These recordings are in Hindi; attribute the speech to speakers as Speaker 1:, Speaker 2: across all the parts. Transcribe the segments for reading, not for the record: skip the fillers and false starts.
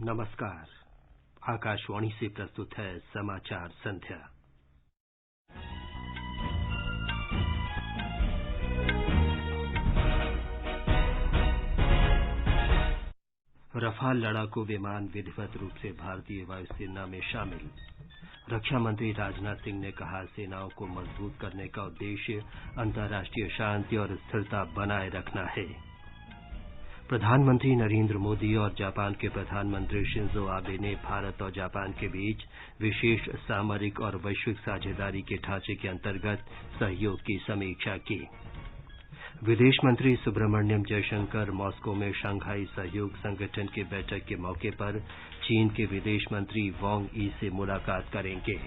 Speaker 1: नमस्कार। आकाशवाणी से प्रस्तुत है समाचार संध्या। रफाल लड़ाकू विमान विधिवत रूप से भारतीय वायुसेना में शामिल। रक्षा मंत्री राजनाथ सिंह ने कहा, सेनाओं को मजबूत करने का उद्देश्य अंतर्राष्ट्रीय शांति और स्थिरता बनाए रखना है। प्रधानमंत्री नरेंद्र मोदी और जापान के प्रधानमंत्री शिंजो आबे ने भारत और जापान के बीच विशेष सामरिक और वैश्विक साझेदारी के ढांचे के अंतर्गत सहयोग की समीक्षा की। विदेश मंत्री सुब्रमण्यम जयशंकर मॉस्को में शंघाई सहयोग संगठन की बैठक के मौके पर चीन के विदेश मंत्री वांग यी से मुलाकात करेंगे।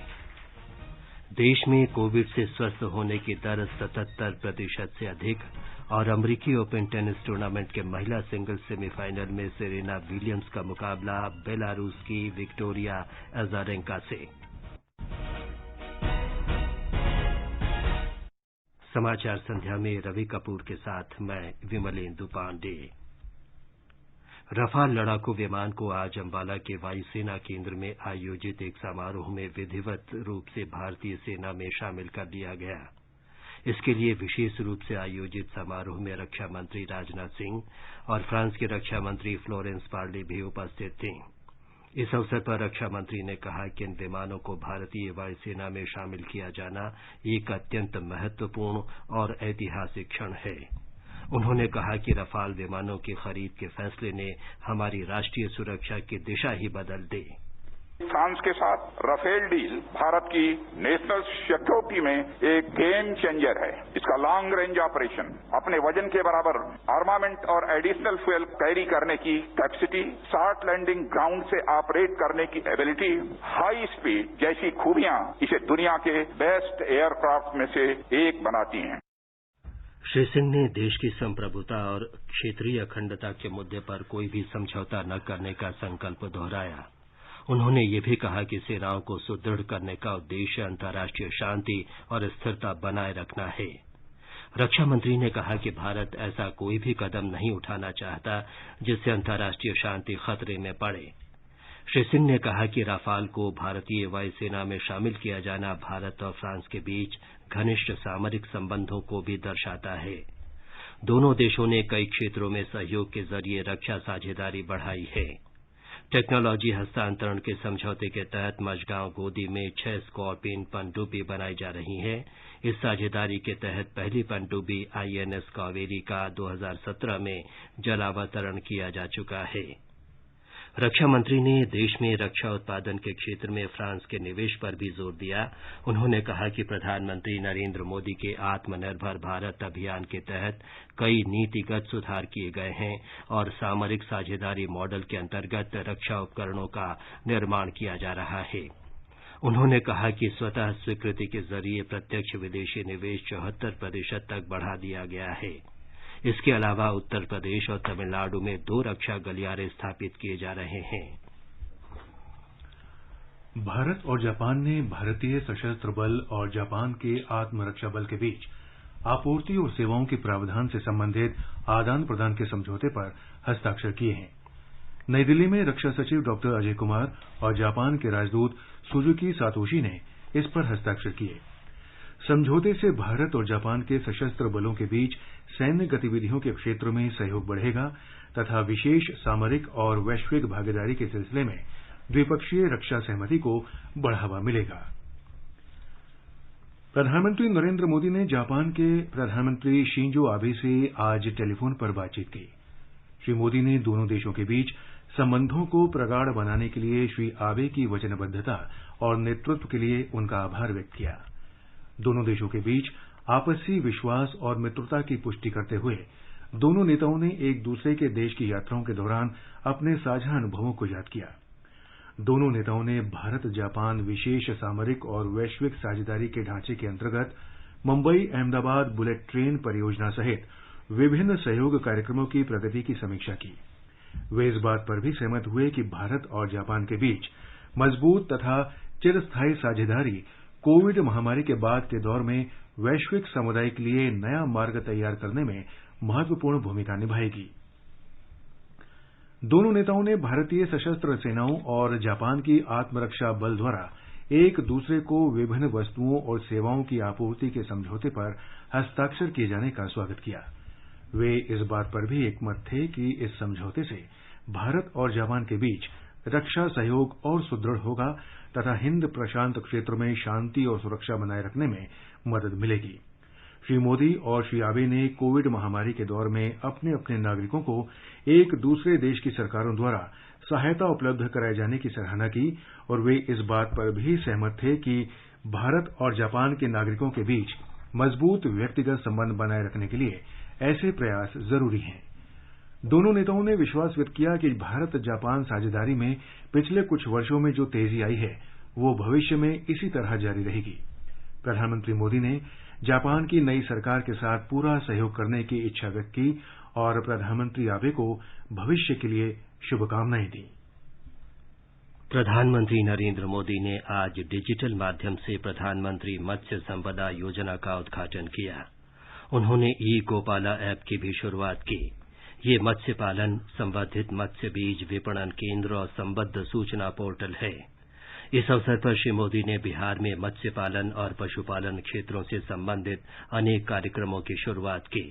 Speaker 1: देश में कोविड से स्वस्थ होने की दर 77% से अधिक और अमेरिकी ओपन टेनिस टूर्नामेंट के महिला सिंगल्स सेमीफाइनल में सेरेना विलियम्स का मुकाबला बेलारूस की विक्टोरिया अजारेंका से। समाचार संध्या में रवि कपूर के साथ मैं विमलेंदु पांडे। रफाल लड़ाकू विमान को आज अंबाला के वायुसेना केंद्र में आयोजित एक समारोह में विधिवत रूप से भारतीय सेना में शामिल कर लिया गया। इसके लिए विशेष रूप से आयोजित समारोह में रक्षा मंत्री राजनाथ सिंह और फ्रांस के रक्षा मंत्री फ्लोरेंस पार्ली भी उपस्थित थे। इस अवसर पर रक्षा मंत्री ने कहा कि इन विमानों को भारतीय वायुसेना में शामिल किया जाना एक अत्यंत महत्वपूर्ण और ऐतिहासिक क्षण है। उन्होंने कहा कि रफाल विमानों की खरीद के फैसले ने हमारी राष्ट्रीय सुरक्षा की दिशा ही बदल दी।
Speaker 2: फ्रांस के साथ राफेल डील भारत की नेशनल सिक्योरिटी में एक गेम चेंजर है। इसका लॉन्ग रेंज ऑपरेशन, अपने वजन के बराबर आर्मामेंट और एडिशनल फ्यूल कैरी करने की कैपेसिटी, शॉर्ट लैंडिंग ग्राउंड से ऑपरेट करने की एबिलिटी, हाई स्पीड जैसी खूबियां इसे दुनिया के बेस्ट एयरक्राफ्ट में से एक बनाती हैं।
Speaker 1: श्री सिंह ने देश की संप्रभुता और क्षेत्रीय अखंडता के मुद्दे पर कोई भी समझौता न करने का संकल्प दोहराया। उन्होंने ये भी कहा कि सेनाओं को सुदृढ़ करने का उद्देश्य अंतर्राष्ट्रीय शांति और स्थिरता बनाए रखना है। रक्षा मंत्री ने कहा कि भारत ऐसा कोई भी कदम नहीं उठाना चाहता जिससे अंतर्राष्ट्रीय शांति खतरे में पड़े। श्री सिंह ने कहा कि राफाल को भारतीय वायुसेना में शामिल किया जाना भारत और फ्रांस के बीच घनिष्ठ सामरिक संबंधों को भी दर्शाता है। दोनों देशों ने कई क्षेत्रों में सहयोग के जरिए रक्षा साझेदारी बढ़ाई है। टेक्नोलॉजी हस्तांतरण के समझौते के तहत मझगांव गोदी में 6 स्कॉर्पियन पनडुब्बी बनाई जा रही हैं। इस साझेदारी के तहत पहली पनडुब्बी आईएनएस कावेरी का 2017 में जलावतरण किया जा चुका है। रक्षा मंत्री ने देश में रक्षा उत्पादन के क्षेत्र में फ्रांस के निवेश पर भी जोर दिया। उन्होंने कहा कि प्रधानमंत्री नरेंद्र मोदी के आत्मनिर्भर भारत अभियान के तहत कई नीतिगत सुधार किए गए हैं और सामरिक साझेदारी मॉडल के अंतर्गत रक्षा उपकरणों का निर्माण किया जा रहा है। उन्होंने कहा कि स्वतः स्वीकृति के जरिए प्रत्यक्ष विदेशी निवेश 74% तक बढ़ा दिया गया है। इसके अलावा उत्तर प्रदेश और तमिलनाडु में 2 रक्षा गलियारे स्थापित किए जा रहे हैं।
Speaker 3: भारत और जापान ने भारतीय सशस्त्र बल और जापान के आत्मरक्षा बल के बीच आपूर्ति और सेवाओं के प्रावधान से संबंधित आदान प्रदान के समझौते पर हस्ताक्षर किए हैं। नई दिल्ली में रक्षा सचिव डॉक्टर अजय कुमार और जापान के राजदूत सुजुकी सातोशी ने इस पर हस्ताक्षर किए। समझौते से भारत और जापान के सशस्त्र बलों के बीच सैन्य गतिविधियों के क्षेत्र में सहयोग बढ़ेगा तथा विशेष सामरिक और वैश्विक भागीदारी के सिलसिले में द्विपक्षीय रक्षा सहमति को बढ़ावा मिलेगा। प्रधानमंत्री नरेंद्र मोदी ने जापान के प्रधानमंत्री शिंजो आबे से आज टेलीफोन पर बातचीत की। श्री मोदी ने दोनों देशों के बीच संबंधों को प्रगाढ़ बनाने के लिए श्री आबे की वचनबद्धता और नेतृत्व के लिए उनका आभार व्यक्त किया। दोनों देशों के बीच आपसी विश्वास और मित्रता की पुष्टि करते हुए दोनों नेताओं ने एक दूसरे के देश की यात्राओं के दौरान अपने साझा अनुभवों को याद किया। दोनों नेताओं ने भारत जापान विशेष सामरिक और वैश्विक साझेदारी के ढांचे के अंतर्गत मुंबई अहमदाबाद बुलेट ट्रेन परियोजना सहित विभिन्न सहयोग कार्यक्रमों की प्रगति की समीक्षा की। वे इस बात पर भी सहमत हुए कि भारत और जापान के बीच मजबूत तथा चिरस्थायी साझेदारी कोविड महामारी के बाद के दौर में वैश्विक समुदाय के लिए नया मार्ग तैयार करने में महत्वपूर्ण भूमिका निभाएगी। दोनों नेताओं ने भारतीय सशस्त्र सेनाओं और जापान की आत्मरक्षा बल द्वारा एक दूसरे को विभिन्न वस्तुओं और सेवाओं की आपूर्ति के समझौते पर हस्ताक्षर किए जाने का स्वागत किया। वे इस बात पर भी एकमत थे कि इस समझौते से भारत और जापान के बीच रक्षा सहयोग और सुदृढ़ होगा तथा हिंद प्रशांत क्षेत्र में शांति और सुरक्षा बनाए रखने में मदद मिलेगी। श्री मोदी और श्री आबे ने कोविड महामारी के दौर में अपने अपने नागरिकों को एक दूसरे देश की सरकारों द्वारा सहायता उपलब्ध कराए जाने की सराहना की और वे इस बात पर भी सहमत थे कि भारत और जापान के नागरिकों के बीच मजबूत व्यक्तिगत संबंध बनाए रखने के लिए ऐसे प्रयास जरूरी हैं। दोनों नेताओं ने विश्वास व्यक्त किया कि भारत जापान साझेदारी में पिछले कुछ वर्षों में जो तेजी आई है वो भविष्य में इसी तरह जारी रहेगी। प्रधानमंत्री मोदी ने जापान की नई सरकार के साथ पूरा सहयोग करने की इच्छा व्यक्त की और प्रधानमंत्री आबे को भविष्य के लिए शुभकामनाएं दी।
Speaker 1: प्रधानमंत्री नरेंद्र मोदी ने आज डिजिटल माध्यम से प्रधानमंत्री मत्स्य संपदा योजना का उद्घाटन किया। उन्होंने ई गोपाला ऐप की भी शुरुआत की। ये मत्स्य पालन, संवर्धित मत्स्य बीज विपणन केंद्र और संबद्ध सूचना पोर्टल है। इस अवसर पर श्री मोदी ने बिहार में मत्स्य पालन और पशुपालन क्षेत्रों से संबंधित अनेक कार्यक्रमों की शुरुआत की।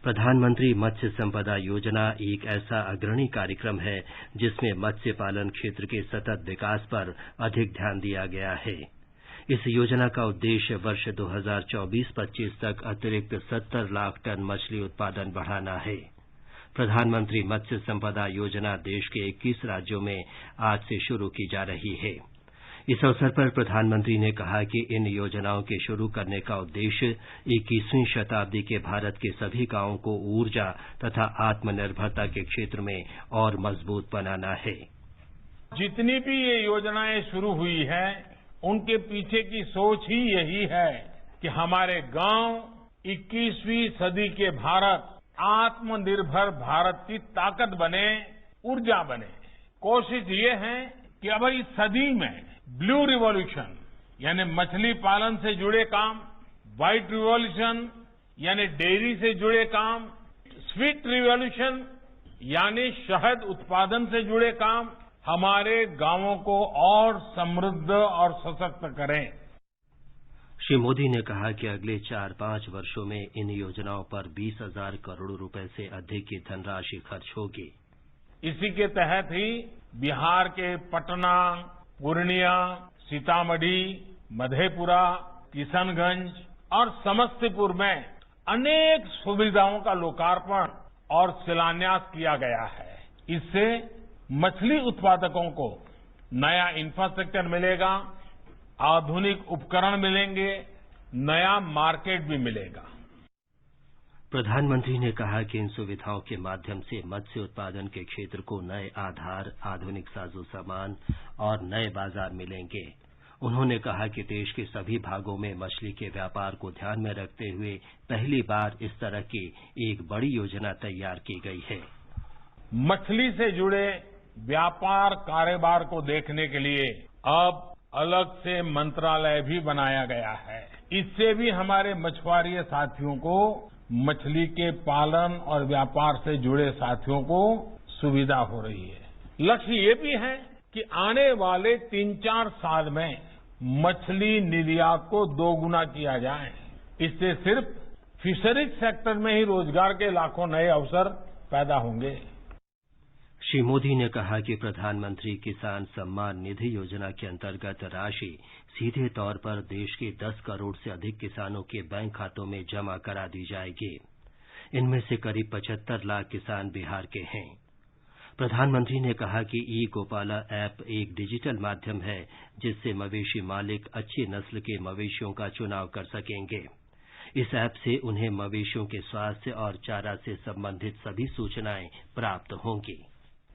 Speaker 1: प्रधानमंत्री मत्स्य संपदा योजना एक ऐसा अग्रणी कार्यक्रम है जिसमें मत्स्य पालन क्षेत्र के सतत विकास पर अधिक ध्यान दिया गया है। इस योजना का उद्देश्य वर्ष 2024-25 तक अतिरिक्त 70 लाख टन मछली उत्पादन बढ़ाना है। प्रधानमंत्री मत्स्य संपदा योजना देश के 21 राज्यों में आज से शुरू की जा रही है। इस अवसर पर प्रधानमंत्री ने कहा कि इन योजनाओं के शुरू करने का उद्देश्य 21वीं शताब्दी के भारत के सभी गांवों को ऊर्जा तथा आत्मनिर्भरता के क्षेत्र में और मजबूत बनाना है।
Speaker 4: जितनी भी ये योजनाएं शुरू हुई है उनके पीछे की सोच ही यही है कि हमारे गांव 21वीं सदी के भारत आत्मनिर्भर भारत की ताकत बने, ऊर्जा बने। कोशिश ये है कि अब इस सदी में ब्लू रिवॉल्यूशन यानी मछली पालन से जुड़े काम, व्हाइट रिवॉल्यूशन यानी डेयरी से जुड़े काम, स्वीट रिवॉल्यूशन यानी शहद उत्पादन से जुड़े काम हमारे गांवों को और समृद्ध और सशक्त करें।
Speaker 1: श्री मोदी ने कहा कि अगले 4-5 वर्षों में इन योजनाओं पर 20,000 करोड़ रुपए से अधिक की धनराशि खर्च होगी।
Speaker 4: इसी के तहत ही बिहार के पटना, पूर्णिया, सीतामढ़ी, मधेपुरा, किशनगंज और समस्तीपुर में अनेक सुविधाओं का लोकार्पण और शिलान्यास किया गया है। इससे मछली उत्पादकों को नया इंफ्रास्ट्रक्चर मिलेगा, आधुनिक उपकरण मिलेंगे, नया मार्केट भी मिलेगा।
Speaker 1: प्रधानमंत्री ने कहा कि इन सुविधाओं के माध्यम से मत्स्य उत्पादन के क्षेत्र को नए आधार, आधुनिक साजो सामान और नए बाजार मिलेंगे। उन्होंने कहा कि देश के सभी भागों में मछली के व्यापार को ध्यान में रखते हुए पहली बार इस तरह की एक बड़ी योजना तैयार की गई है।
Speaker 4: मछली से जुड़े व्यापार कारोबार को देखने के लिए अब अलग से मंत्रालय भी बनाया गया है। इससे भी हमारे मछुआरे साथियों को, मछली के पालन और व्यापार से जुड़े साथियों को सुविधा हो रही है। लक्ष्य ये भी है कि आने वाले 3-4 साल में मछली निर्यात को 2 गुना किया जाए। इससे सिर्फ फिशरीज सेक्टर में ही रोजगार के लाखों नए अवसर पैदा होंगे।
Speaker 1: श्री मोदी ने कहा कि प्रधानमंत्री किसान सम्मान निधि योजना के अंतर्गत राशि सीधे तौर पर देश के 10 करोड़ से अधिक किसानों के बैंक खातों में जमा करा दी जाएगी। इनमें से करीब 75 लाख किसान बिहार के हैं। प्रधानमंत्री ने कहा कि ई गोपाला ऐप एक डिजिटल माध्यम है जिससे मवेशी मालिक अच्छी नस्ल के मवेशियों का चुनाव कर सकेंगे। इस ऐप से उन्हें मवेशियों के स्वास्थ्य और चारा से संबंधित सभी सूचनाएं प्राप्त होंगी।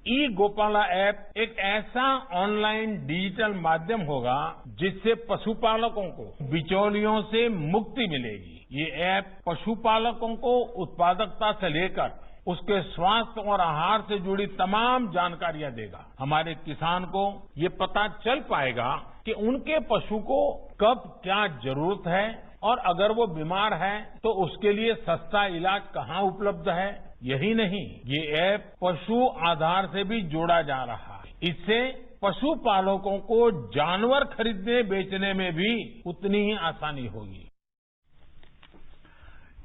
Speaker 4: ई गोपाला ऐप एक ऐसा ऑनलाइन डिजिटल माध्यम होगा जिससे पशुपालकों को बिचौलियों से मुक्ति मिलेगी। ये ऐप पशुपालकों को उत्पादकता से लेकर उसके स्वास्थ्य और आहार से जुड़ी तमाम जानकारियां देगा। हमारे किसान को ये पता चल पाएगा कि उनके पशु को कब क्या जरूरत है और अगर वो बीमार है तो उसके लिए सस्ता इलाज कहाँ उपलब्ध है। यही नहीं, ये ऐप पशु आधार से भी जोड़ा जा रहा है। इससे पशुपालकों को जानवर खरीदने बेचने में भी उतनी ही आसानी होगी।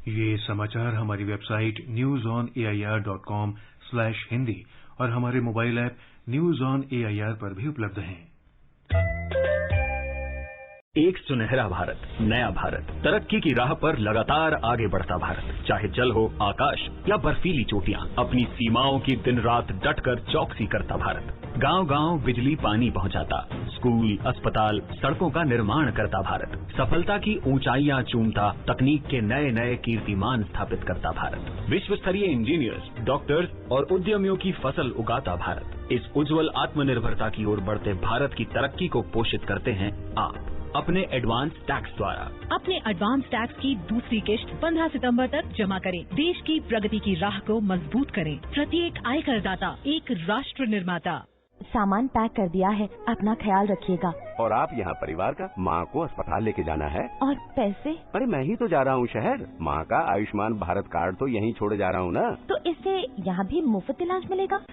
Speaker 3: ये समाचार हमारी वेबसाइट newsonair.com/hindi और हमारे mobile app news on AIR पर भी उपलब्ध हैं।
Speaker 5: एक सुनहरा भारत, नया भारत, तरक्की की राह पर लगातार आगे बढ़ता भारत। चाहे जल हो, आकाश या बर्फीली चोटियां, अपनी सीमाओं की दिन रात डटकर चौकसी करता भारत। गांव-गांव बिजली पानी पहुंचाता, स्कूल, अस्पताल, सड़कों का निर्माण करता भारत। सफलता की ऊंचाइयां चूमता, तकनीक के नए नए कीर्तिमान स्थापित करता भारत। विश्व स्तरीय इंजीनियर्स, डॉक्टर्स और उद्यमियों की फसल उगाता भारत। इस उज्जवल आत्मनिर्भरता की ओर बढ़ते भारत की तरक्की को पोषित करते हैं आप अपने एडवांस टैक्स द्वारा।
Speaker 6: अपने एडवांस टैक्स की दूसरी किश्त 15 सितंबर तक जमा करें। देश की प्रगति की राह को मजबूत करें। प्रत्येक आयकरदाता एक राष्ट्र निर्माता।
Speaker 7: सामान पैक कर दिया है, अपना ख्याल रखिएगा।
Speaker 8: और आप यहाँ परिवार का, माँ को अस्पताल लेके जाना है।
Speaker 7: और पैसे?
Speaker 8: अरे मैं ही तो जा रहा हूँ शहर। माँ का आयुष्मान भारत कार्ड तो यहीं छोड़े जा रहा हूँ ना।
Speaker 7: तो इससे यहाँ भी मुफ्त इलाज मिलेगा?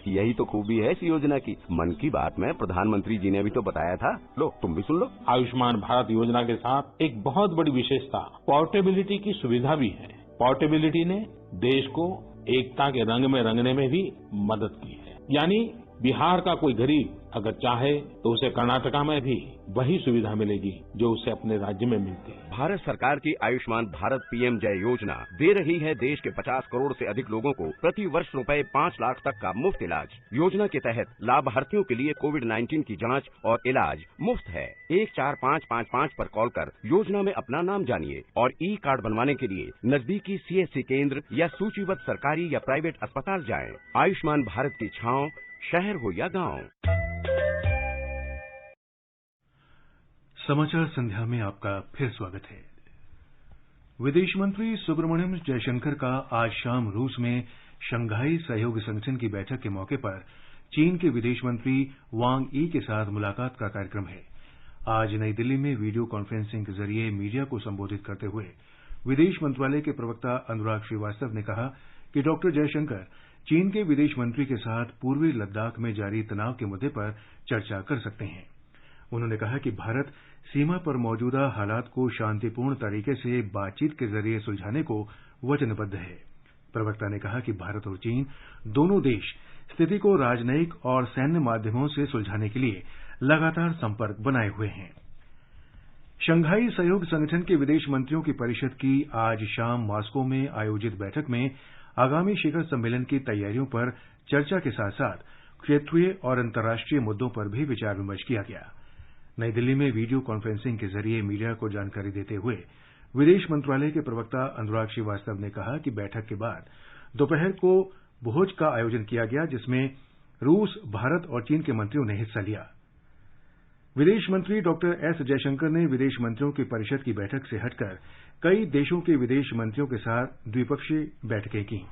Speaker 8: यही तो खूबी है इस योजना की। मन की बात में प्रधानमंत्री जी ने भी तो बताया था। लो तुम भी सुन लो।
Speaker 4: आयुष्मान भारत योजना के साथ एक बहुत बड़ी विशेषता पोर्टेबिलिटी की सुविधा भी है। पोर्टेबिलिटी ने देश को एकता के रंग में रंगने में भी मदद की है। यानी बिहार का कोई गरीब अगर चाहे तो उसे कर्नाटका में भी वही सुविधा मिलेगी जो उसे अपने राज्य में मिलती है।
Speaker 8: भारत सरकार की आयुष्मान भारत पीएम जय योजना दे रही है देश के 50 करोड़ से अधिक लोगों को प्रति वर्ष रुपए 5 लाख तक का मुफ्त इलाज। योजना के तहत लाभार्थियों के लिए कोविड-19 की जांच और इलाज मुफ्त है। 14555 पर कॉल कर योजना में अपना नाम जानिए और ई कार्ड बनवाने के लिए नजदीकी सीएससी केंद्र या सूचीबद्ध सरकारी या प्राइवेट अस्पताल जाएं। आयुष्मान भारत की छांव, शहर हो या गांव।
Speaker 3: समाचार संध्या में आपका फिर स्वागत है। विदेश मंत्री सुब्रमण्यम जयशंकर का आज शाम रूस में शंघाई सहयोग संगठन की बैठक के मौके पर चीन के विदेश मंत्री वांग यी के साथ मुलाकात का कार्यक्रम है। आज नई दिल्ली में वीडियो कॉन्फ्रेंसिंग के जरिए मीडिया को संबोधित करते हुए विदेश मंत्रालय के प्रवक्ता अनुराग श्रीवास्तव ने कहा कि डॉक्टर जयशंकर चीन के विदेश मंत्री के साथ पूर्वी लद्दाख में जारी तनाव के मुद्दे पर चर्चा कर सकते हैं। उन्होंने कहा कि भारत सीमा पर मौजूदा हालात को शांतिपूर्ण तरीके से बातचीत के जरिए सुलझाने को वचनबद्ध है। प्रवक्ता ने कहा कि भारत और चीन दोनों देश स्थिति को राजनयिक और सैन्य माध्यमों से सुलझाने के लिए लगातार संपर्क बनाए हुए हैं। शंघाई सहयोग संगठन के विदेश मंत्रियों की परिषद की आज शाम मॉस्को में आयोजित बैठक में आगामी शिखर सम्मेलन की तैयारियों पर चर्चा के साथ साथ क्षेत्रीय और अंतर्राष्ट्रीय मुद्दों पर भी विचार विमर्श किया गया। नई दिल्ली में वीडियो कॉन्फ्रेंसिंग के जरिए मीडिया को जानकारी देते हुए विदेश मंत्रालय के प्रवक्ता अनुराग श्रीवास्तव ने कहा कि बैठक के बाद दोपहर को भोज का आयोजन किया गया, जिसमें रूस, भारत और चीन के मंत्रियों ने हिस्सा लिया। विदेश मंत्री डॉक्टर एस जयशंकर ने विदेश मंत्रियों की परिषद की बैठक से हटकर कई देशों के विदेश मंत्रियों के साथ द्विपक्षीय बैठकें की।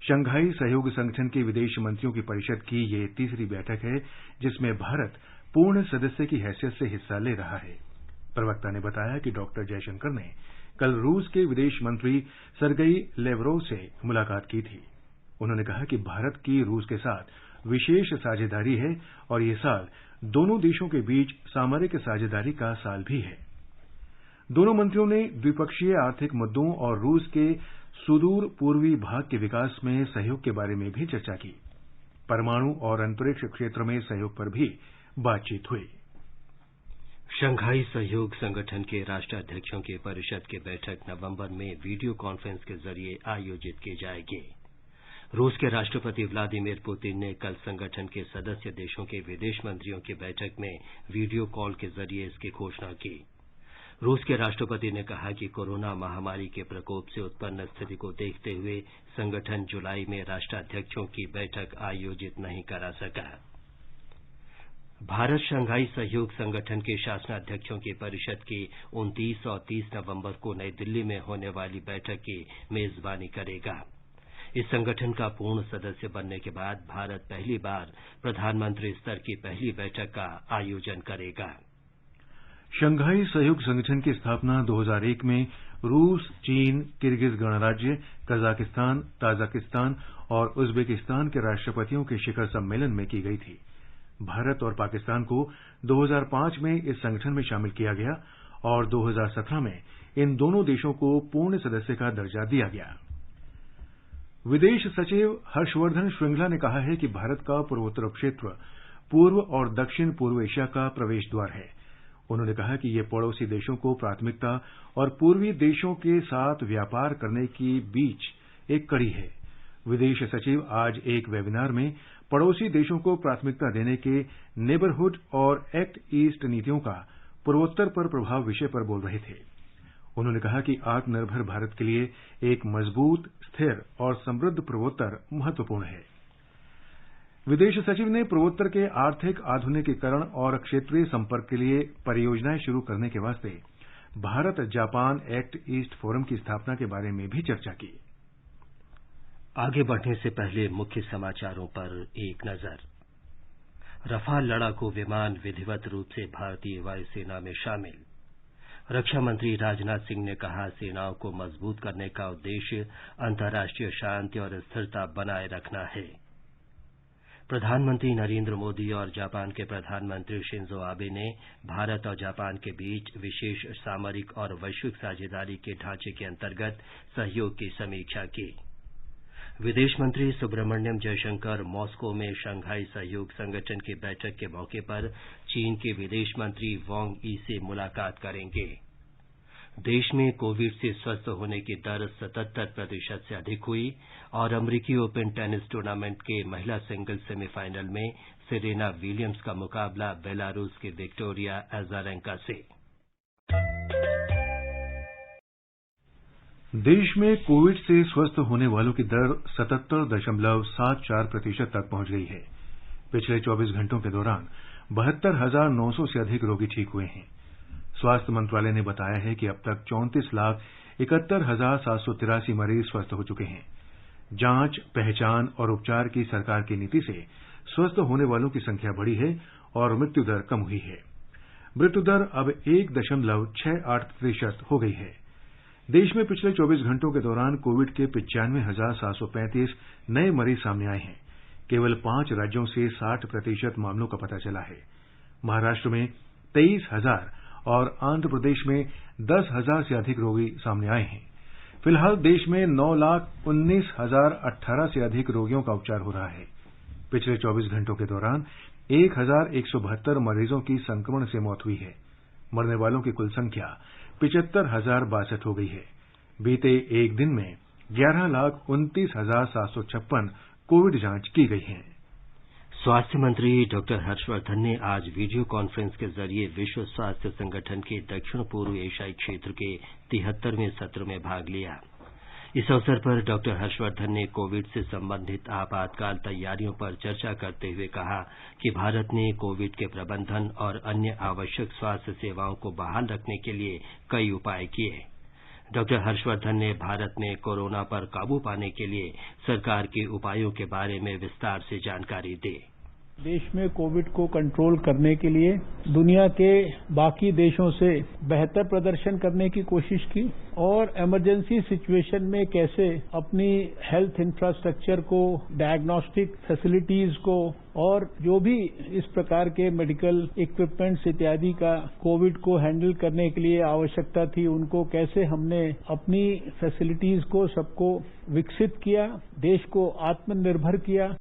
Speaker 3: शंघाई सहयोग संगठन के विदेश मंत्रियों की परिषद की यह तीसरी बैठक है जिसमें भारत पूर्ण सदस्य की हैसियत से हिस्सा ले रहा है। प्रवक्ता ने बताया कि डॉक्टर जयशंकर ने कल रूस के विदेश मंत्री सर्गेई लेवरोव से मुलाकात की थी। उन्होंने कहा कि भारत की रूस के साथ विशेष साझेदारी है और ये साल दोनों देशों के बीच सामरिक साझेदारी का साल भी है। दोनों मंत्रियों ने द्विपक्षीय आर्थिक मुद्दों और रूस के सुदूर पूर्वी भाग के विकास में सहयोग के बारे में भी चर्चा की। परमाणु और अंतरिक्ष क्षेत्र में सहयोग पर भी बातचीत हुई।
Speaker 1: शंघाई सहयोग संगठन के राष्ट्राध्यक्षों की परिषद की बैठक नवंबर में वीडियो कॉन्फ्रेंस के जरिए आयोजित की जाएगी। रूस के राष्ट्रपति व्लादिमीर पुतिन ने कल संगठन के सदस्य देशों के विदेश मंत्रियों की बैठक में वीडियो कॉल के जरिए इसकी घोषणा की। रूस के राष्ट्रपति ने कहा कि कोरोना महामारी के प्रकोप से उत्पन्न स्थिति को देखते हुए संगठन जुलाई में राष्ट्राध्यक्षों की बैठक आयोजित नहीं करा सका। भारत शंघाई सहयोग संगठन के शासनाध्यक्षों की परिषद की 29 और 30 नवंबर को नई दिल्ली में होने वाली बैठक की मेजबानी करेगा। इस संगठन का पूर्ण सदस्य बनने के बाद भारत पहली बार प्रधानमंत्री स्तर की पहली बैठक का आयोजन करेगा।
Speaker 3: शंघाई सहयोग संगठन की स्थापना 2001 में रूस, चीन, किर्गिज गणराज्य, कजाकिस्तान, ताजिकिस्तान और उज्बेकिस्तान के राष्ट्रपतियों के शिखर सम्मेलन में की गई थी। भारत और पाकिस्तान को 2005 में इस संगठन में शामिल किया गया और 2017 में इन दोनों देशों को पूर्ण सदस्य का दर्जा दिया गया। विदेश सचिव हर्षवर्धन श्रृंगला ने कहा है कि भारत का पूर्वोत्तर क्षेत्र पूर्व और दक्षिण पूर्व एशिया का प्रवेश द्वार है। उन्होंने कहा कि ये पड़ोसी देशों को प्राथमिकता और पूर्वी देशों के साथ व्यापार करने के बीच एक कड़ी है। विदेश सचिव आज एक वेबिनार में पड़ोसी देशों को प्राथमिकता देने के नेबरहुड और एक्ट ईस्ट नीतियों का पूर्वोत्तर पर प्रभाव विषय पर बोल रहे थे। उन्होंने कहा कि आत्मनिर्भर भारत के लिए एक मजबूत, स्थिर और समृद्ध पूर्वोत्तर महत्वपूर्ण है। विदेश सचिव ने पूर्वोत्तर के आर्थिक आधुनिकीकरण और क्षेत्रीय संपर्क के लिए परियोजनाएं शुरू करने के वास्ते Bharat Japan act east forum की स्थापना के बारे में भी चर्चा की।
Speaker 1: आगे बढ़ने से पहले मुख्य समाचारों पर एक नजर। रफाल लड़ाकू विमान विधिवत रूप से भारतीय वायुसेना में शामिल। रक्षा मंत्री राजनाथ सिंह ने कहा, सेनाओं को मजबूत करने का उद्देश्य अंतर्राष्ट्रीय शांति और स्थिरता बनाए रखना है। प्रधानमंत्री नरेंद्र मोदी और जापान के प्रधानमंत्री शिंजो आबे ने भारत और जापान के बीच विशेष सामरिक और वैश्विक साझेदारी के ढांचे के अंतर्गत सहयोग की समीक्षा की। विदेश मंत्री सुब्रमण्यम जयशंकर मॉस्को में शंघाई सहयोग संगठन की बैठक के मौके पर चीन के विदेश मंत्री वांग यी से मुलाकात करेंगे। देश में कोविड से स्वस्थ होने की दर 77% से अधिक हुई और अमेरिकी ओपन टेनिस टूर्नामेंट के महिला सिंगल्स सेमीफाइनल में सेरेना विलियम्स का मुकाबला बेलारूस की विक्टोरिया अजारेंका से।
Speaker 3: देश में कोविड से स्वस्थ होने वालों की दर 77.74% तक पहुंच गई है। पिछले 24 घंटों के दौरान 72,900 से अधिक रोगी ठीक हुए हैं। स्वास्थ्य मंत्रालय ने बताया है कि अब तक 34,71,783 मरीज स्वस्थ हो चुके हैं। जांच, पहचान और उपचार की सरकार की नीति से स्वस्थ होने वालों की संख्या बढ़ी है और मृत्यु दर कम हुई है। मृत्यु दर अब 1.68% हो गई है। देश में पिछले 24 घंटों के दौरान कोविड के 95,735 नए मरीज सामने आए हैं। केवल 5 राज्यों से 60% मामलों का पता चला है। महाराष्ट्र में 23,000 और आंध्र प्रदेश में 10,000 से अधिक रोगी सामने आए हैं। फिलहाल देश में 9,19,018 से अधिक रोगियों का उपचार हो रहा है। पिछले 24 घंटों के दौरान 1,172 मरीजों की संक्रमण से मौत हुई है। मरने वालों की कुल संख्या 75,062 हो गई है। बीते एक दिन में 11,29,756 कोविड जांच की गई है।
Speaker 1: स्वास्थ्य मंत्री डॉक्टर हर्षवर्धन ने आज वीडियो कॉन्फ्रेंस के जरिए विश्व स्वास्थ्य संगठन के दक्षिण पूर्व एशियाई क्षेत्र के 73वें सत्र में भाग लिया। इस अवसर पर डॉक्टर हर्षवर्धन ने कोविड से संबंधित आपातकाल तैयारियों पर चर्चा करते हुए कहा कि भारत ने कोविड के प्रबंधन और अन्य आवश्यक स्वास्थ्य सेवाओं को बहाल रखने के लिए कई उपाय किए। डॉक्टर हर्षवर्धन ने भारत में कोरोना पर काबू पाने के लिए सरकार के उपायों के बारे में विस्तार से जानकारी दी।
Speaker 9: देश में कोविड को कंट्रोल करने के लिए दुनिया के बाकी देशों से बेहतर प्रदर्शन करने की कोशिश की और इमरजेंसी सिचुएशन में कैसे अपनी हेल्थ इंफ्रास्ट्रक्चर को, डायग्नोस्टिक फैसिलिटीज को और जो भी इस प्रकार के मेडिकल इक्विपमेंट्स इत्यादि का कोविड को हैंडल करने के लिए आवश्यकता थी, उनको कैसे हमने अपनी फैसिलिटीज को सबको विकसित किया, देश को आत्मनिर्भर किया।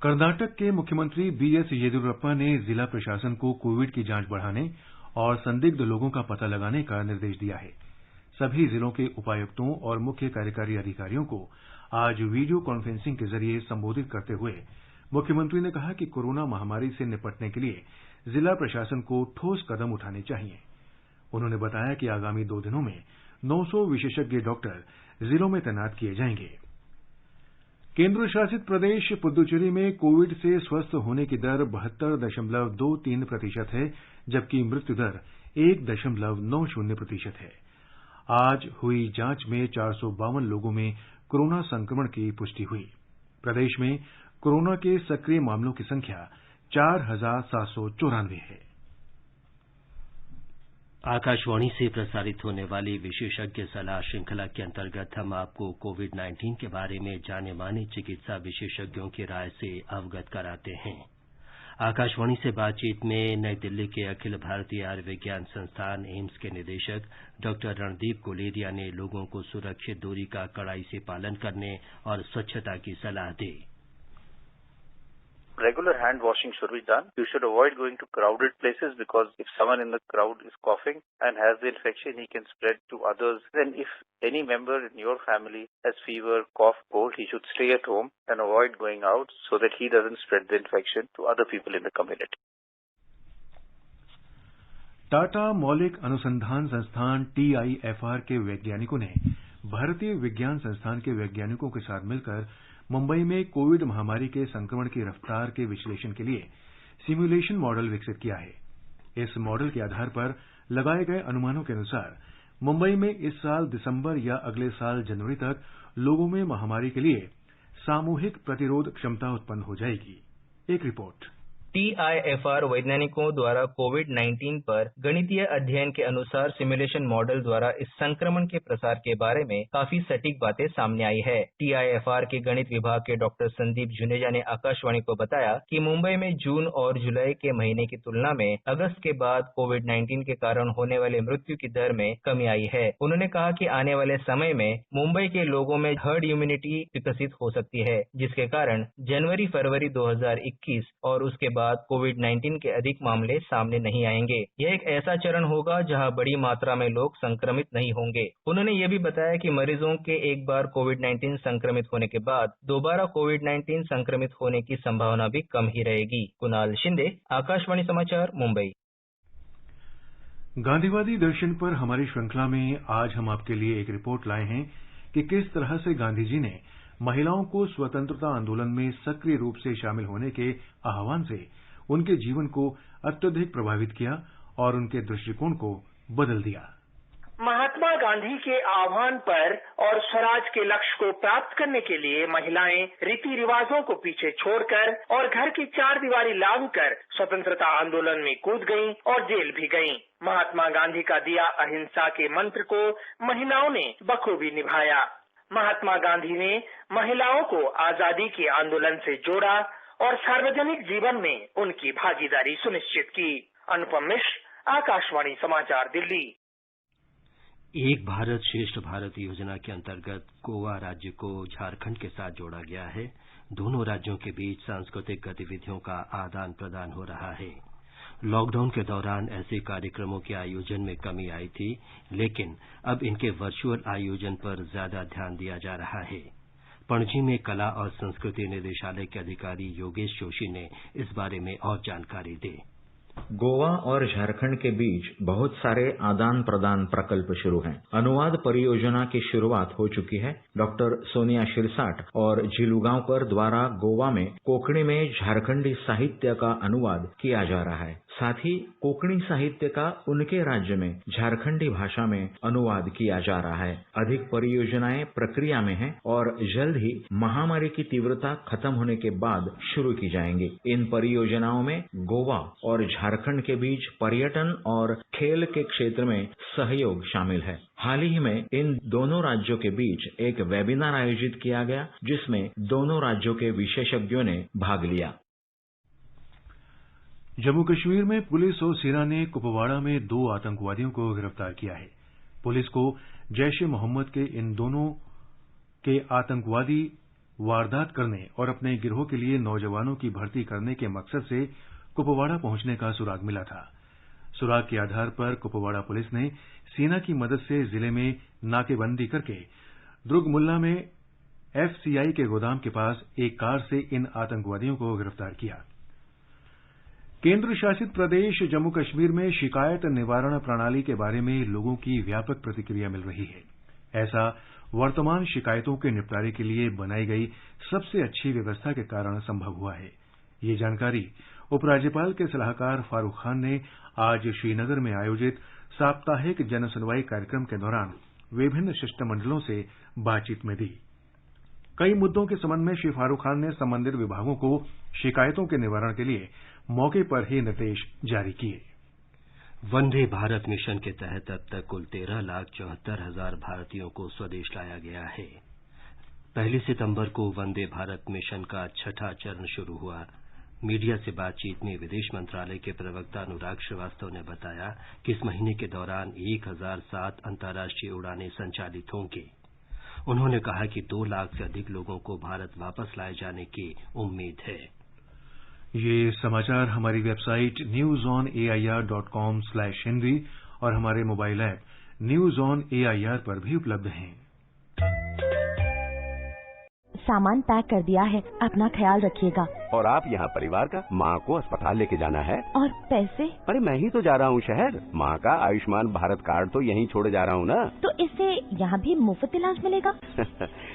Speaker 3: कर्नाटक के मुख्यमंत्री बीएस येदियुरप्पा ने जिला प्रशासन को कोविड की जांच बढ़ाने और संदिग्ध लोगों का पता लगाने का निर्देश दिया है। सभी जिलों के उपायुक्तों और मुख्य कार्यकारी अधिकारियों को आज वीडियो कॉन्फ्रेंसिंग के जरिए संबोधित करते हुए मुख्यमंत्री ने कहा कि कोरोना महामारी से निपटने के लिए जिला प्रशासन को ठोस कदम उठाने चाहिए। उन्होंने बताया कि आगामी 2 दिनों में 900 विशेषज्ञ डॉक्टर जिलों में तैनात किए जाएंगे। केंद्र शासित प्रदेश पुद्दुचेरी में कोविड से स्वस्थ होने की दर 72.23% है, जबकि मृत्यु दर 1.90% है। आज हुई जांच में 452 लोगों में कोरोना संक्रमण की पुष्टि हुई। प्रदेश में कोरोना के सक्रिय मामलों की संख्या 4794 है।
Speaker 1: आकाशवाणी से प्रसारित होने वाली विशेषज्ञ सलाह श्रृंखला के अंतर्गत हम आपको कोविड-19 के बारे में जाने माने चिकित्सा विशेषज्ञों की राय से अवगत कराते हैं। आकाशवाणी से बातचीत में नई दिल्ली के अखिल भारतीय आयुर्विज्ञान संस्थान एम्स के निदेशक डॉक्टर रणदीप गुलेरिया ने लोगों को सुरक्षित दूरी का कड़ाई से पालन करने और स्वच्छता की सलाह दी।
Speaker 10: Regular hand washing should be done. You should avoid going to crowded places because if someone in the crowd is coughing and has the infection, he can spread to others. Then if any member in your family has fever, cough, cold, he should stay at home and avoid going out so that he doesn't spread the infection to other people in the community.
Speaker 3: Tata मौलिक अनुसंधान संस्थान TIFR के वैज्ञानिकों ने भारतीय विज्ञान संस्थान के वैज्ञानिकों के साथ मिलकर मुंबई में कोविड महामारी के संक्रमण की रफ्तार के विश्लेषण के लिए सिमुलेशन मॉडल विकसित किया है। इस मॉडल के आधार पर लगाए गए अनुमानों के अनुसार मुंबई में इस साल दिसंबर या अगले साल जनवरी तक लोगों में महामारी के लिए सामूहिक प्रतिरोध क्षमता उत्पन्न हो जाएगी। एक रिपोर्ट।
Speaker 11: TIFR वैज्ञानिकों द्वारा कोविड-19 पर गणितीय अध्ययन के अनुसार सिमुलेशन मॉडल द्वारा इस संक्रमण के प्रसार के बारे में काफी सटीक बातें सामने आई है। TIFR के गणित विभाग के डॉक्टर संदीप जुनेजा ने आकाशवाणी को बताया कि मुंबई में जून और जुलाई के महीने की तुलना में अगस्त के बाद कोविड-19 के कारण होने वाले मृत्यु की दर में कमी आई है। उन्होंने कहा कि आने वाले समय में मुंबई के लोगों में हर्ड इम्यूनिटी विकसित हो सकती है, जिसके कारण जनवरी-फरवरी 2021 और उसके बाद कोविड-19 के अधिक मामले सामने नहीं आएंगे। यह एक ऐसा चरण होगा जहां बड़ी मात्रा में लोग संक्रमित नहीं होंगे। उन्होंने ये भी बताया कि मरीजों के एक बार कोविड-19 संक्रमित होने के बाद दोबारा कोविड-19 संक्रमित होने की संभावना भी कम ही रहेगी। कुणाल शिंदे, आकाशवाणी समाचार, मुंबई।
Speaker 3: गांधीवादी दर्शन पर हमारी श्रृंखला में आज हम आपके लिए एक रिपोर्ट लाए हैं कि किस तरह से गांधी जी ने महिलाओं को स्वतंत्रता आंदोलन में सक्रिय रूप से शामिल होने के आह्वान से उनके जीवन को अत्यधिक प्रभावित किया और उनके दृष्टिकोण को बदल दिया।
Speaker 12: महात्मा गांधी के आह्वान पर और स्वराज के लक्ष्य को प्राप्त करने के लिए महिलाएं रीति रिवाजों को पीछे छोड़कर और घर की चार दीवारी लांघकर स्वतंत्रता आंदोलन में कूद गईं और जेल भी गईं। महात्मा गांधी का दिया अहिंसा के मंत्र को महिलाओं ने बखूबी निभाया। महात्मा गांधी ने महिलाओं को आजादी के आंदोलन से जोड़ा और सार्वजनिक जीवन में उनकी भागीदारी सुनिश्चित की। अनुपम मिश्र, आकाशवाणी समाचार, दिल्ली।
Speaker 1: एक भारत श्रेष्ठ भारत योजना के अंतर्गत गोवा राज्य को झारखंड के साथ जोड़ा गया है। दोनों राज्यों के बीच सांस्कृतिक गतिविधियों का आदान प्रदान हो रहा है। लॉकडाउन के दौरान ऐसे कार्यक्रमों के आयोजन में कमी आई थी, लेकिन अब इनके वर्चुअल आयोजन पर ज्यादा ध्यान दिया जा रहा है। पणजी में कला और संस्कृति निदेशालय के अधिकारी योगेश जोशी ने इस बारे में और जानकारी दी।
Speaker 13: गोवा और झारखंड के बीच बहुत सारे आदान प्रदान प्रकल्प शुरू हैं। अनुवाद परियोजना की शुरुआत हो चुकी है। डॉक्टर सोनिया शिरसाट और जीलू गांवकर द्वारा गोवा में कोंकणी में झारखंडी साहित्य का अनुवाद किया जा रहा है। साथ ही कोंकणी साहित्य का उनके राज्य में झारखंडी भाषा में अनुवाद किया जा रहा है। अधिक परियोजनाएं प्रक्रिया में हैं और जल्द ही महामारी की तीव्रता खत्म होने के बाद शुरू की जाएंगी। इन परियोजनाओं में गोवा और झारखंड के बीच पर्यटन और खेल के क्षेत्र में सहयोग शामिल है। हाल ही में इन दोनों राज्यों के बीच एक वेबिनार आयोजित किया गया, जिसमें दोनों राज्यों के विशेषज्ञों ने भाग लिया।
Speaker 3: जम्मू कश्मीर में पुलिस और सेना ने कुपवाड़ा में 2 आतंकवादियों को गिरफ्तार किया है। पुलिस को जैश ए मोहम्मद के इन दोनों के आतंकवादी वारदात करने और अपने गिरोह के लिए नौजवानों की भर्ती करने के मकसद से कुपवाड़ा पहुंचने का सुराग मिला था। सुराग के आधार पर कुपवाड़ा पुलिस ने सेना की मदद से जिले में नाकेबंदी करके दुर्गमुल्ला में एफसीआई के गोदाम के पास एक कार से इन आतंकवादियों को गिरफ्तार किया। केंद्र शासित प्रदेश जम्मू कश्मीर में शिकायत निवारण प्रणाली के बारे में लोगों की व्यापक प्रतिक्रिया मिल रही है। ऐसा वर्तमान शिकायतों के निपटारे के लिए बनाई गई सबसे अच्छी व्यवस्था के कारण संभव हुआ है। ये जानकारी उपराज्यपाल के सलाहकार फारूक खान ने आज श्रीनगर में आयोजित साप्ताहिक जनसुनवाई कार्यक्रम के दौरान विभिन्न शिष्टमंडलों से बातचीत में दी। कई मुद्दों के संबंध में श्री फारूक खान ने संबंधित विभागों को शिकायतों के निवारण के लिए मौके पर ही निर्देश जारी किए।
Speaker 1: वंदे भारत मिशन के तहत अब तक कुल 13,74,000 भारतीयों को स्वदेश लाया गया है। 1 सितंबर को वंदे भारत मिशन का छठा चरण शुरू हुआ। मीडिया से बातचीत में विदेश मंत्रालय के प्रवक्ता अनुराग श्रीवास्तव ने बताया कि इस महीने के दौरान 1007 अंतर्राष्ट्रीय उड़ानें संचालित होंगी। उन्होंने कहा कि 2 लाख से अधिक लोगों को भारत वापस लाए जाने की उम्मीद है।
Speaker 3: ये समाचार हमारी वेबसाइट newsonair.com/hindi और हमारे mobile app news on AIR पर भी उपलब्ध हैं।
Speaker 7: सामान पैक कर दिया है, अपना ख्याल रखिएगा।
Speaker 8: और आप यहाँ परिवार का, माँ को अस्पताल लेके जाना है।
Speaker 7: और पैसे?
Speaker 8: अरे मैं ही तो जा रहा हूँ शहर। माँ का आयुष्मान भारत कार्ड तो यहीं छोड़े जा रहा हूँ ना।
Speaker 7: तो इससे यहाँ भी मुफ्त इलाज मिलेगा?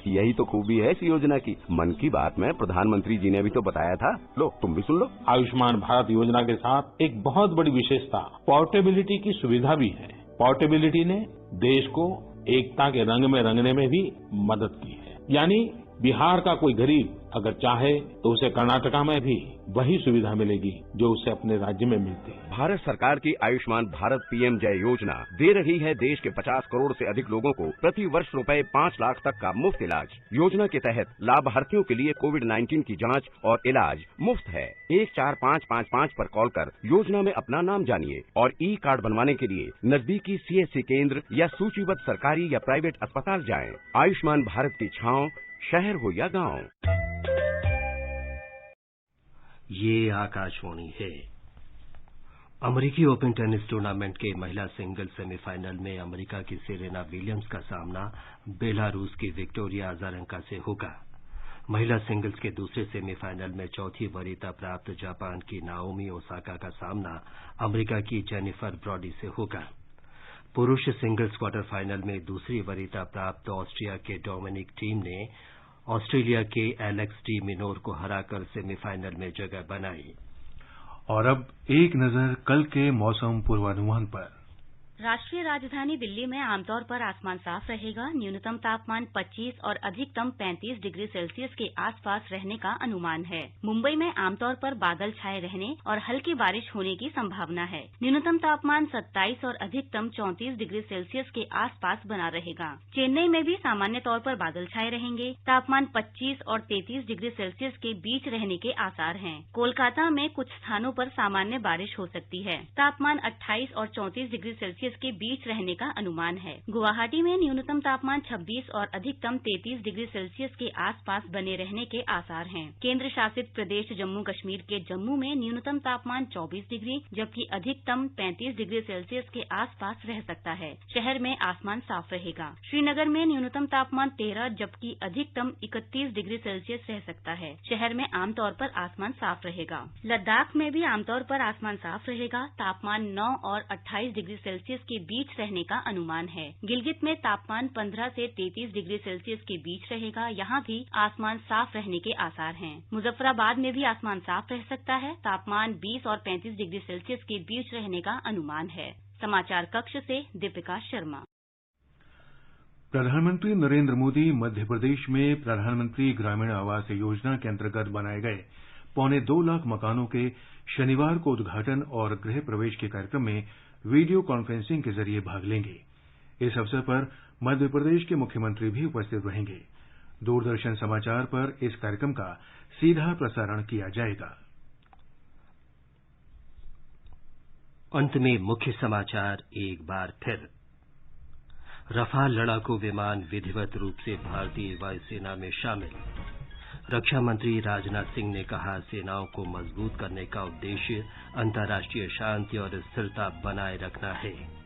Speaker 8: यही तो खूबी है इस योजना की। मन की बात में प्रधानमंत्री जी ने भी तो बताया था। लो तुम भी सुन लो।
Speaker 4: आयुष्मान भारत योजना के साथ एक बहुत बड़ी विशेषता पोर्टेबिलिटी की सुविधा भी है। पोर्टेबिलिटी ने देश को एकता के रंग में रंगने में भी मदद की है। यानी बिहार का कोई गरीब अगर चाहे तो उसे कर्नाटका में भी वही सुविधा मिलेगी जो उसे अपने राज्य में मिलती है।
Speaker 8: भारत सरकार की आयुष्मान भारत PM जय योजना दे रही है देश के 50 करोड़ से अधिक लोगों को प्रति वर्ष रुपए 5 लाख तक का मुफ्त इलाज। योजना के तहत लाभार्थियों के लिए कोविड-19 की जांच और इलाज मुफ्त है। 14555 पर कॉल कर योजना में अपना नाम जानिए और E-कार्ड बनवाने के लिए नजदीकी CSC केंद्र या सूचीबद्ध सरकारी या प्राइवेट अस्पताल जाएं। आयुष्मान भारत की छांव शहर हो या गांव।
Speaker 1: ये आकाशवाणी है। अमेरिकी ओपन टेनिस टूर्नामेंट के महिला सिंगल सेमीफाइनल में अमेरिका की सेरेना विलियम्स का सामना बेलारूस की विक्टोरिया अजारेंका से होगा। महिला सिंगल्स के दूसरे सेमीफाइनल में चौथी वरीयता प्राप्त जापान की नाओमी ओसाका का सामना अमेरिका की जेनिफर ब्रॉडी से होगा। पुरुष सिंगल्स क्वार्टर फाइनल में दूसरी वरीयता प्राप्त ऑस्ट्रिया के डोमिनिक थीम ने ऑस्ट्रेलिया के एलेक्स डी मिनोर को हराकर सेमीफाइनल में जगह बनाई।
Speaker 3: और अब एक नजर कल के मौसम पूर्वानुमान पर।
Speaker 14: राष्ट्रीय राजधानी दिल्ली में आमतौर पर आसमान साफ रहेगा। न्यूनतम तापमान 25 और अधिकतम 35 डिग्री सेल्सियस के आसपास रहने का अनुमान है। मुंबई में आमतौर पर बादल छाए रहने और हल्की बारिश होने की संभावना है। न्यूनतम तापमान 27 और अधिकतम 34 डिग्री सेल्सियस के आसपास बना रहेगा। चेन्नई में भी सामान्य तौर पर बादल छाए रहेंगे। तापमान 25 और 33 डिग्री सेल्सियस के बीच रहने के आसार हैं। कोलकाता में कुछ स्थानों पर सामान्य बारिश हो सकती है। तापमान 28 और 34 डिग्री सेल्सियस के बीच रहने का अनुमान है। गुवाहाटी में न्यूनतम तापमान 26 और अधिकतम 33 डिग्री सेल्सियस के आसपास बने रहने के आसार हैं। केंद्र शासित प्रदेश जम्मू कश्मीर के जम्मू में न्यूनतम तापमान 24 डिग्री जबकि अधिकतम 35 डिग्री सेल्सियस के आसपास रह सकता है। शहर में आसमान साफ रहेगा। श्रीनगर में न्यूनतम तापमान 13 जबकि अधिकतम 31 डिग्री सेल्सियस रह सकता है। शहर में आमतौर पर आसमान साफ रहेगा। लद्दाख में भी आमतौर पर आसमान साफ रहेगा। तापमान 9 और 28 डिग्री सेल्सियस के बीच रहने का अनुमान है। गिलगित में तापमान 15 से 33 डिग्री सेल्सियस के बीच रहेगा। यहाँ भी आसमान साफ रहने के आसार हैं। मुजफ्फराबाद में भी आसमान साफ रह सकता है। तापमान 20 और 35 डिग्री सेल्सियस के बीच रहने का अनुमान है। समाचार कक्ष से दीपिका शर्मा।
Speaker 3: प्रधानमंत्री नरेंद्र मोदी मध्य प्रदेश में प्रधानमंत्री ग्रामीण आवास योजना के अंतर्गत बनाए गए 2.25 लाख मकानों के शनिवार को उद्घाटन और गृह प्रवेश के कार्यक्रम में वीडियो कॉन्फ्रेंसिंग के जरिए भाग लेंगे। इस अवसर पर मध्य प्रदेश के मुख्यमंत्री भी उपस्थित रहेंगे। दूरदर्शन समाचार पर इस कार्यक्रम का सीधा प्रसारण किया जाएगा।
Speaker 1: अंत में मुख्य समाचार एक बार फिर। रफाल लड़ाकू विमान विधिवत रूप से भारतीय वायुसेना में शामिल। रक्षा मंत्री राजनाथ सिंह ने कहा, सेनाओं को मजबूत करने का उद्देश्य अंतर्राष्ट्रीय शांति और स्थिरता बनाए रखना है।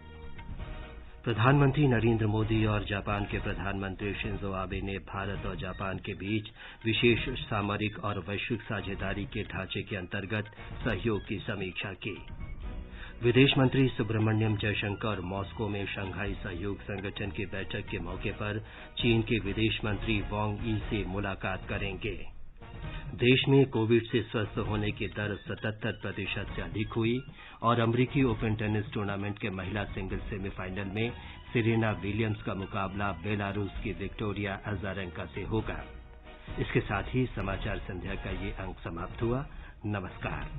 Speaker 1: प्रधानमंत्री नरेंद्र मोदी और जापान के प्रधानमंत्री शिंजो आबे ने भारत और जापान के बीच विशेष सामरिक और वैश्विक साझेदारी के ढांचे के अंतर्गत सहयोग की समीक्षा की। विदेश मंत्री सुब्रमण्यम जयशंकर मॉस्को में शंघाई सहयोग संगठन की बैठक के मौके पर चीन के विदेश मंत्री वांग यी से मुलाकात करेंगे। देश में कोविड से स्वस्थ होने की दर 77% से अधिक हुई और अमेरिकी ओपन टेनिस टूर्नामेंट के महिला सिंगल्स सेमीफाइनल में सेरेना विलियम्स का मुकाबला बेलारूस की विक्टोरिया अजारेंका से होगा। इसके साथ ही समाचार संध्या का ये अंक समाप्त हुआ। नमस्कार।